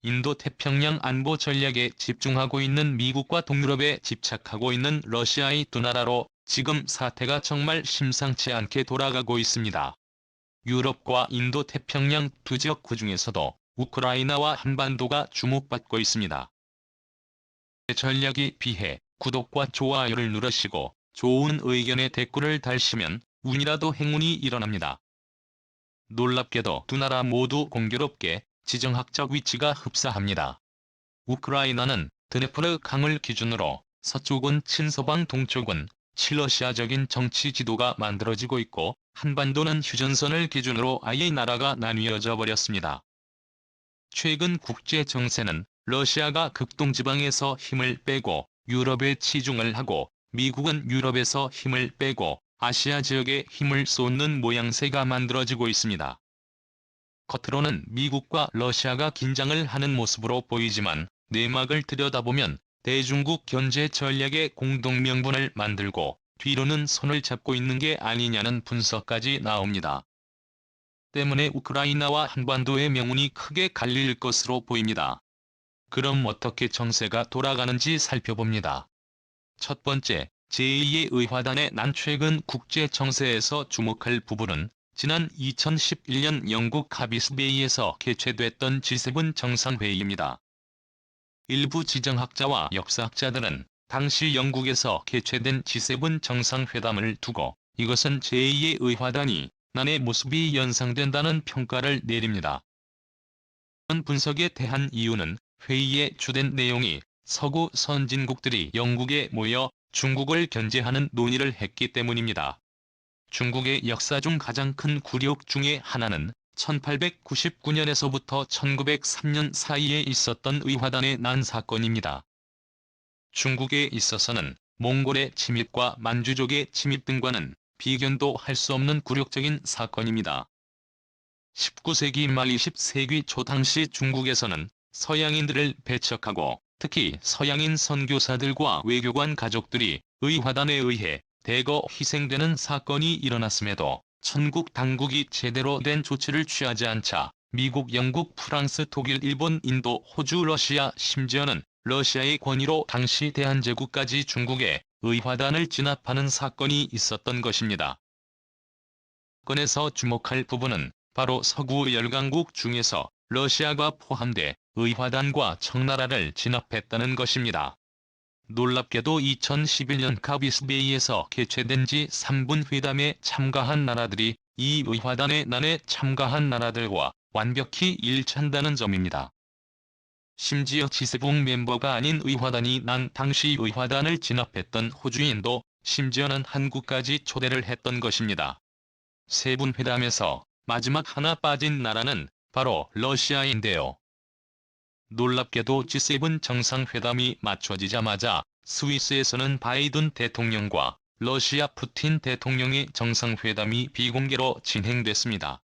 인도-태평양 안보 전략에 집중하고 있는 미국과 동유럽에 집착하고 있는 러시아의 두 나라로 지금 사태가 정말 심상치 않게 돌아가고 있습니다. 유럽과 인도-태평양 두 지역 그중에서도 우크라이나와 한반도가 주목받고 있습니다. 전략에 비해 구독과 좋아요를 누르시고 좋은 의견에 댓글을 달시면 운이라도 행운이 일어납니다. 놀랍게도 두 나라 모두 공교롭게 지정학적 위치가 흡사합니다. 우크라이나는 드네프르 강을 기준으로 서쪽은 친서방 동쪽은 친러시아적인 정치 지도가 만들어지고 있고 한반도는 휴전선을 기준으로 아예 나라가 나뉘어져 버렸습니다. 최근 국제 정세는 러시아가 극동지방에서 힘을 빼고 유럽에 치중을 하고 미국은 유럽에서 힘을 빼고 아시아 지역에 힘을 쏟는 모양새가 만들어지고 있습니다. 겉으로는 미국과 러시아가 긴장을 하는 모습으로 보이지만 내막을 들여다보면 대중국 견제 전략의 공동명분을 만들고 뒤로는 손을 잡고 있는 게 아니냐는 분석까지 나옵니다. 때문에 우크라이나와 한반도의 명운이 크게 갈릴 것으로 보입니다. 그럼 어떻게 정세가 돌아가는지 살펴봅니다. 첫 번째, 제2의 의화단에 난 최근 국제 정세에서 주목할 부분은 지난 2011년 영국 카비스베이에서 개최됐던 G7 정상회의입니다. 일부 지정학자와 역사학자들은 당시 영국에서 개최된 G7 정상회담을 두고 이것은 제2의 의화단이 난의 모습이 연상된다는 평가를 내립니다. 이런 분석에 대한 이유는 회의의 주된 내용이 서구 선진국들이 영국에 모여 중국을 견제하는 논의를 했기 때문입니다. 중국의 역사 중 가장 큰 굴욕 중의 하나는 1899년에서부터 1903년 사이에 있었던 의화단의 난 사건입니다. 중국에 있어서는 몽골의 침입과 만주족의 침입 등과는 비견도 할 수 없는 굴욕적인 사건입니다. 19세기 말 20세기 초 당시 중국에서는 서양인들을 배척하고 특히 서양인 선교사들과 외교관 가족들이 의화단에 의해 대거 희생되는 사건이 일어났음에도 천국 당국이 제대로 된 조치를 취하지 않자 미국, 영국, 프랑스, 독일, 일본, 인도, 호주, 러시아, 심지어는 러시아의 권위로 당시 대한제국까지 중국에 의화단을 진압하는 사건이 있었던 것입니다. 건에서 주목할 부분은 바로 서구 열강국 중에서 러시아가 포함돼 의화단과 청나라를 진압했다는 것입니다. 놀랍게도 2011년 카비스베이에서 개최된 G3분 회담에 참가한 나라들이 이 의화단의 난에 참가한 나라들과 완벽히 일치한다는 점입니다. 심지어 G7 멤버가 아닌 의화단이 난 당시 의화단을 진압했던 호주인도 심지어는 한국까지 초대를 했던 것입니다. 세 분 회담에서 마지막 하나 빠진 나라는 바로 러시아인데요. 놀랍게도 G7 정상회담이 맞춰지자마자 스위스에서는 바이든 대통령과 러시아 푸틴 대통령의 정상회담이 비공개로 진행됐습니다.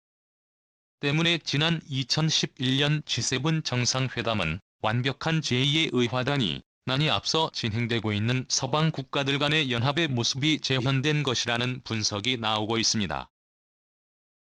때문에 지난 2011년 G7 정상회담은 완벽한 제2의 의화단이 난이 앞서 진행되고 있는 서방 국가들 간의 연합의 모습이 재현된 것이라는 분석이 나오고 있습니다.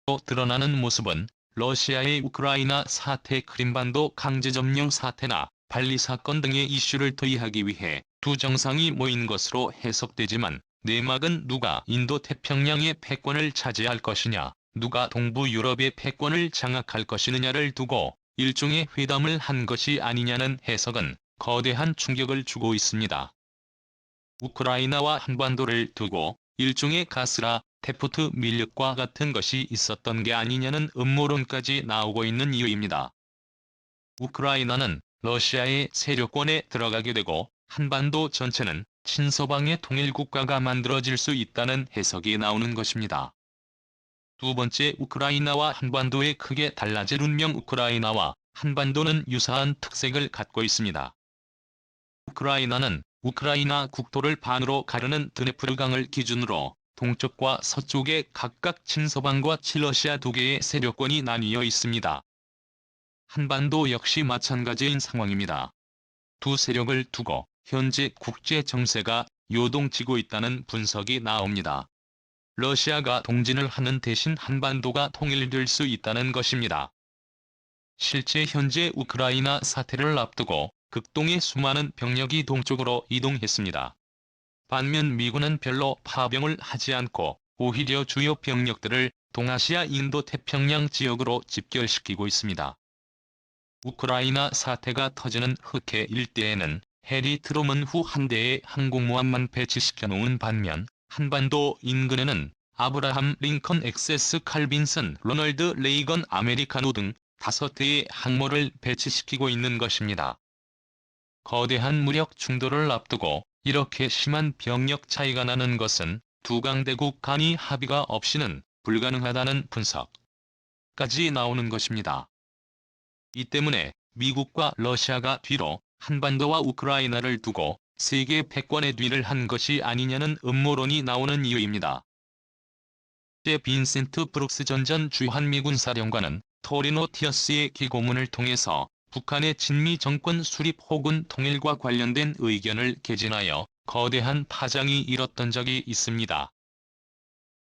또 드러나는 모습은 러시아의 우크라이나 사태, 크림반도 강제점령 사태나 발리 사건 등의 이슈를 토의하기 위해 두 정상이 모인 것으로 해석되지만 내막은 누가 인도-태평양의 패권을 차지할 것이냐, 누가 동부 유럽의 패권을 장악할 것이느냐를 두고 일종의 회담을 한 것이 아니냐는 해석은 거대한 충격을 주고 있습니다. 우크라이나와 한반도를 두고 일종의 가스라 테프트 밀렵과 같은 것이 있었던 게 아니냐는 음모론까지 나오고 있는 이유입니다. 우크라이나는 러시아의 세력권에 들어가게 되고 한반도 전체는 친서방의 통일국가가 만들어질 수 있다는 해석이 나오는 것입니다. 두 번째, 우크라이나와 한반도의 크게 달라질 운명. 우크라이나와 한반도는 유사한 특색을 갖고 있습니다. 우크라이나는 우크라이나 국토를 반으로 가르는 드네프르강을 기준으로 동쪽과 서쪽에 각각 친서방과 친러시아 두 개의 세력권이 나뉘어 있습니다. 한반도 역시 마찬가지인 상황입니다. 두 세력을 두고 현재 국제 정세가 요동치고 있다는 분석이 나옵니다. 러시아가 동진을 하는 대신 한반도가 통일될 수 있다는 것입니다. 실제 현재 우크라이나 사태를 앞두고 극동의 수많은 병력이 동쪽으로 이동했습니다. 반면 미군은 별로 파병을 하지 않고 오히려 주요 병력들을 동아시아 인도태평양 지역으로 집결시키고 있습니다. 우크라이나 사태가 터지는 흑해 일대에는 해리 트루먼 후 한 대의 항공모함만 배치시켜 놓은 반면 한반도 인근에는 아브라함 링컨 엑세스 칼빈슨 로널드 레이건 아메리카노 등 5대의 항모를 배치시키고 있는 것입니다. 거대한 무력 충돌을 앞두고 이렇게 심한 병력 차이가 나는 것은 두 강대국 간의 합의가 없이는 불가능하다는 분석까지 나오는 것입니다. 이 때문에 미국과 러시아가 뒤로 한반도와 우크라이나를 두고 세계 패권의 뒤를 한 것이 아니냐는 음모론이 나오는 이유입니다. 제 빈센트 브룩스 전 주한미군 사령관은 토리노 티어스의 기고문을 통해서 북한의 친미 정권 수립 혹은 통일과 관련된 의견을 개진하여 거대한 파장이 일었던 적이 있습니다.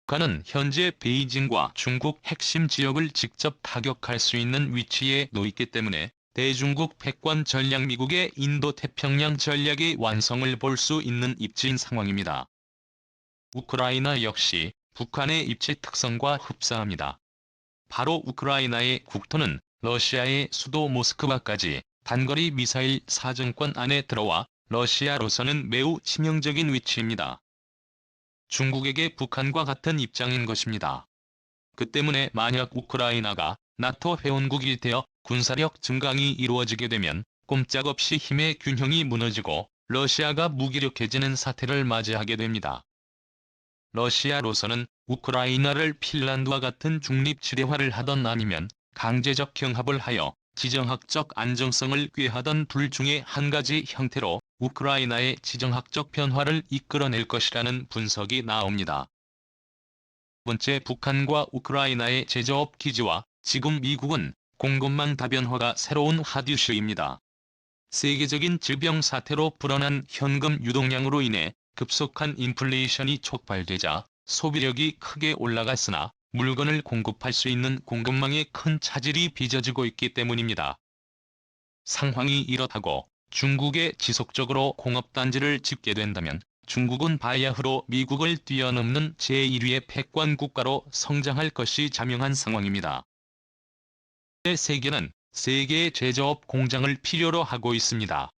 북한은 현재 베이징과 중국 핵심 지역을 직접 타격할 수 있는 위치에 놓였기 때문에 대중국 패권 전략 미국의 인도태평양 전략의 완성을 볼 수 있는 입지인 상황입니다. 우크라이나 역시 북한의 입지 특성과 흡사합니다. 바로 우크라이나의 국토는 러시아의 수도 모스크바까지 단거리 미사일 사정권 안에 들어와 러시아로서는 매우 치명적인 위치입니다. 중국에게 북한과 같은 입장인 것입니다. 그 때문에 만약 우크라이나가 나토 회원국이 되어 군사력 증강이 이루어지게 되면 꼼짝없이 힘의 균형이 무너지고 러시아가 무기력해지는 사태를 맞이하게 됩니다. 러시아로서는 우크라이나를 핀란드와 같은 중립지대화를 하던 아니면 강제적 경합을 하여 지정학적 안정성을 꾀하던 둘 중에 한 가지 형태로 우크라이나의 지정학적 변화를 이끌어낼 것이라는 분석이 나옵니다. 번째, 북한과 우크라이나의 제조업 기지와 지금 미국은 공급망 다변화가 새로운 핫 이슈입니다. 세계적인 질병 사태로 불어난 현금 유동량으로 인해 급속한 인플레이션이 촉발되자 소비력이 크게 올라갔으나 물건을 공급할 수 있는 공급망에 큰 차질이 빚어지고 있기 때문입니다. 상황이 이렇다고 중국에 지속적으로 공업단지를 짓게 된다면 중국은 바야흐로 미국을 뛰어넘는 제1위의 패권 국가로 성장할 것이 자명한 상황입니다. 세계는 세계의 제조업 공장을 필요로 하고 있습니다.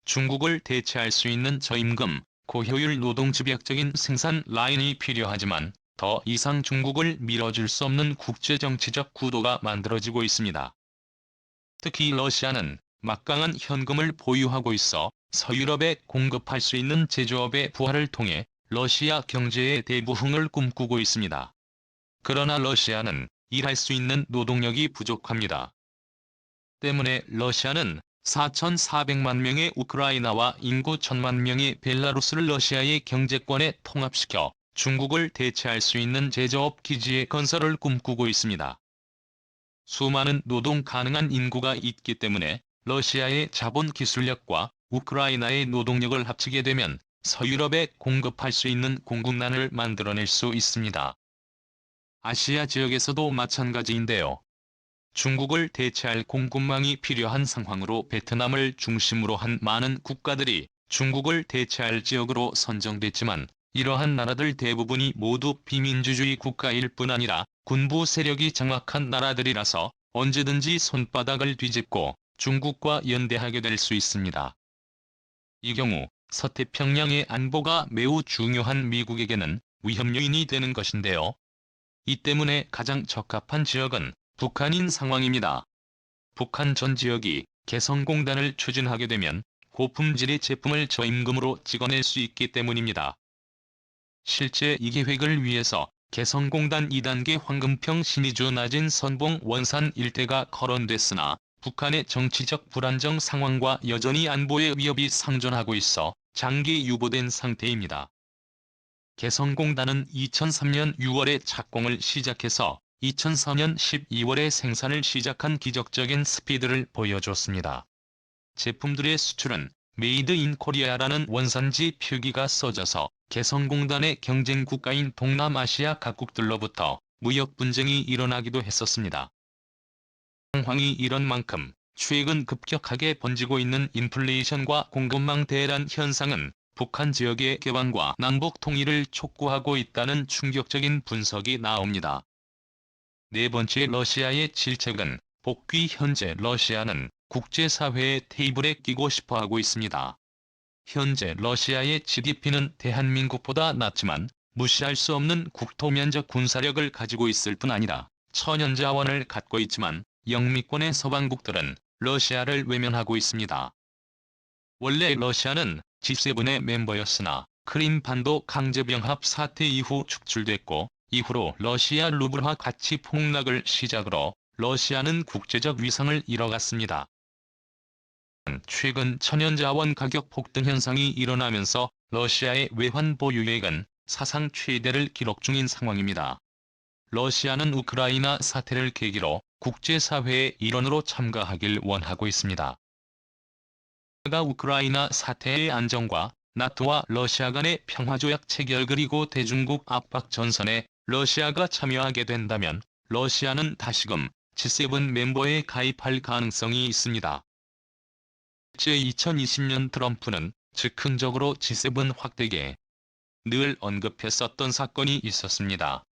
중국을 대체할 수 있는 저임금, 고효율 노동 집약적인 생산 라인이 필요하지만 더 이상 중국을 밀어줄 수 없는 국제정치적 구도가 만들어지고 있습니다. 특히 러시아는 막강한 현금을 보유하고 있어 서유럽에 공급할 수 있는 제조업의 부활을 통해 러시아 경제의 대부흥을 꿈꾸고 있습니다. 그러나 러시아는 일할 수 있는 노동력이 부족합니다. 때문에 러시아는 4,400만 명의 우크라이나와 인구 1,000만 명의 벨라루스를 러시아의 경제권에 통합시켜 중국을 대체할 수 있는 제조업 기지의 건설을 꿈꾸고 있습니다. 수많은 노동 가능한 인구가 있기 때문에 러시아의 자본 기술력과 우크라이나의 노동력을 합치게 되면 서유럽에 공급할 수 있는 공급난을 만들어낼 수 있습니다. 아시아 지역에서도 마찬가지인데요. 중국을 대체할 공급망이 필요한 상황으로 베트남을 중심으로 한 많은 국가들이 중국을 대체할 지역으로 선정됐지만 이러한 나라들 대부분이 모두 비민주주의 국가일 뿐 아니라 군부 세력이 장악한 나라들이라서 언제든지 손바닥을 뒤집고 중국과 연대하게 될 수 있습니다. 이 경우 서태평양의 안보가 매우 중요한 미국에게는 위험 요인이 되는 것인데요. 이 때문에 가장 적합한 지역은 북한인 상황입니다. 북한 전 지역이 개성공단을 추진하게 되면 고품질의 제품을 저임금으로 찍어낼 수 있기 때문입니다. 실제 이 계획을 위해서 개성공단 2단계 황금평 신의주 낮은 선봉 원산 일대가 거론됐으나 북한의 정치적 불안정 상황과 여전히 안보의 위협이 상존하고 있어 장기 유보된 상태입니다. 개성공단은 2003년 6월에 착공을 시작해서 2004년 12월에 생산을 시작한 기적적인 스피드를 보여줬습니다. 제품들의 수출은 메이드 인 코리아라는 원산지 표기가 써져서 개성공단의 경쟁 국가인 동남아시아 각국들로부터 무역 분쟁이 일어나기도 했었습니다. 상황이 이런 만큼 최근 급격하게 번지고 있는 인플레이션과 공급망 대란 현상은 북한 지역의 개방과 남북 통일을 촉구하고 있다는 충격적인 분석이 나옵니다. 네 번째, 러시아의 질책은 복귀. 현재 러시아는 국제사회의 테이블에 끼고 싶어하고 있습니다. 현재 러시아의 GDP는 대한민국보다 낮지만 무시할 수 없는 국토 면적 군사력을 가지고 있을 뿐 아니라 천연자원을 갖고 있지만 영미권의 서방국들은 러시아를 외면하고 있습니다. 원래 러시아는 G7의 멤버였으나 크림반도 강제병합 사태 이후 축출됐고, 이후로 러시아 루블화 가치 폭락을 시작으로 러시아는 국제적 위상을 잃어갔습니다. 최근 천연자원 가격 폭등 현상이 일어나면서 러시아의 외환 보유액은 사상 최대를 기록 중인 상황입니다. 러시아는 우크라이나 사태를 계기로 국제사회의 일원으로 참가하길 원하고 있습니다. 우크라이나 사태의 안정과 나토와 러시아 간의 평화조약 체결 그리고 대중국 압박 전선에 러시아가 참여하게 된다면 러시아는 다시금 G7 멤버에 가입할 가능성이 있습니다. 실제 2020년 트럼프는 즉흥적으로 G7 확대에 늘 언급했었던 사건이 있었습니다.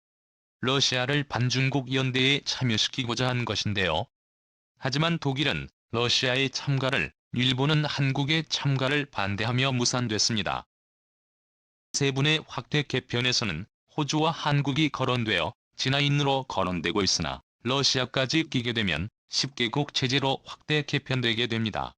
러시아를 반중국 연대에 참여시키고자 한 것인데요. 하지만 독일은 러시아의 참가를, 일본은 한국의 참가를 반대하며 무산됐습니다. G7의 확대 개편에서는 호주와 한국이 거론되어 진화인으로 거론되고 있으나 러시아까지 끼게 되면 10개국 체제로 확대 개편되게 됩니다.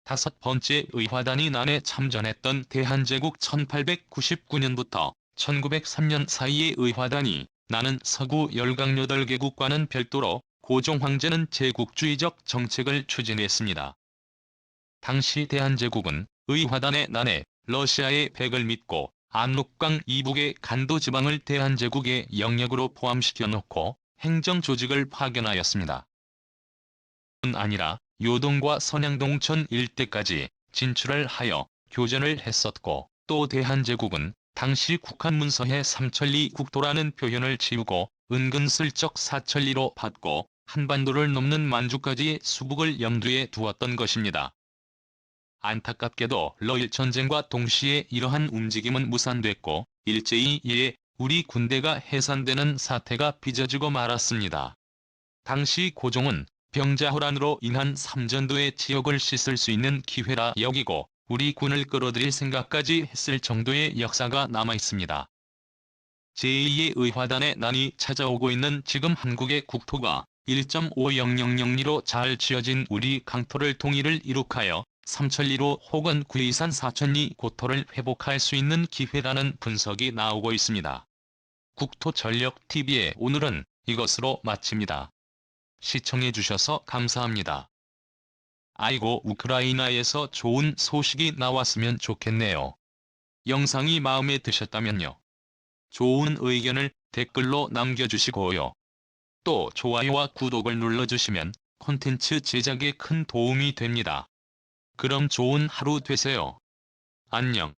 다섯 번째, 의화단이 난에 참전했던 대한제국. 1899년부터 1903년 사이의 의화단이 나는 서구 열강 8개국과는 별도로 고종 황제는 제국주의적 정책을 추진했습니다. 당시 대한제국은 의화단의 난에 러시아의 백을 믿고 압록강 이북의 간도 지방을 대한제국의 영역으로 포함시켜 놓고 행정조직을 파견하였습니다. 뿐 아니라 요동과 선양동천 일대까지 진출을 하여 교전을 했었고, 또 대한제국은 당시 국한 문서에 삼천리 국토라는 표현을 지우고 은근슬쩍 사천리로 받고 한반도를 넘는 만주까지의 수북을 염두에 두었던 것입니다. 안타깝게도 러일전쟁과 동시에 이러한 움직임은 무산됐고 일제히 이에 우리 군대가 해산되는 사태가 빚어지고 말았습니다. 당시 고종은 병자호란으로 인한 삼전도의 지역을 씻을 수 있는 기회라 여기고 우리 군을 끌어들일 생각까지 했을 정도의 역사가 남아있습니다. 제2의 의화단의 난이 찾아오고 있는 지금 한국의 국토가 1.5000리로 잘 지어진 우리 강토를 통일을 이룩하여 삼천리로 혹은 구이산 사천리 고토를 회복할 수 있는 기회라는 분석이 나오고 있습니다. 국토전력TV의 오늘은 이것으로 마칩니다. 시청해주셔서 감사합니다. 아이고, 우크라이나에서 좋은 소식이 나왔으면 좋겠네요. 영상이 마음에 드셨다면요. 좋은 의견을 댓글로 남겨주시고요. 또 좋아요와 구독을 눌러주시면 콘텐츠 제작에 큰 도움이 됩니다. 그럼 좋은 하루 되세요. 안녕.